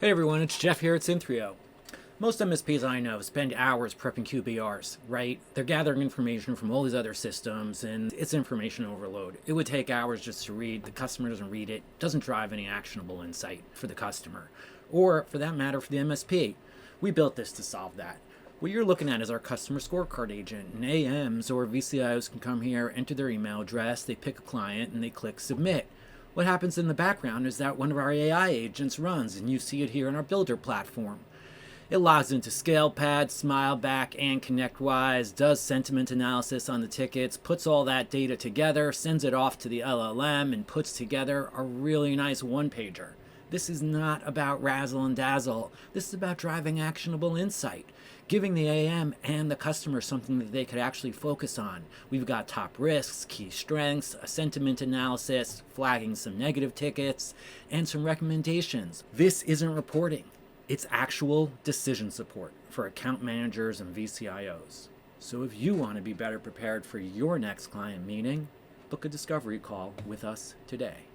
Hey everyone, it's Jeff here at Synthreo. Most MSPs I know spend hours prepping QBRs, right? They're gathering information from all these other systems and it's information overload. It would take hours just to read. The customer doesn't read it, doesn't drive any actionable insight for the customer, or for that matter, for the MSP. We built this to solve that. What you're looking at is our customer scorecard agent, and AMs or VCIOs can come here, enter their email address, they pick a client, and they click submit. What happens in the background is that one of our AI agents runs, and you see it here in our Builder platform. It logs into ScalePad, SmileBack, and ConnectWise, does sentiment analysis on the tickets, puts all that data together, sends it off to the LLM, and puts together a really nice one-pager. This is not about razzle and dazzle. This is about driving actionable insight, giving the AM and the customer something that they could actually focus on. We've got top risks, key strengths, a sentiment analysis, flagging some negative tickets, and some recommendations. This isn't reporting. It's actual decision support for account managers and VCIOs. So if you want to be better prepared for your next client meeting, book a discovery call with us today.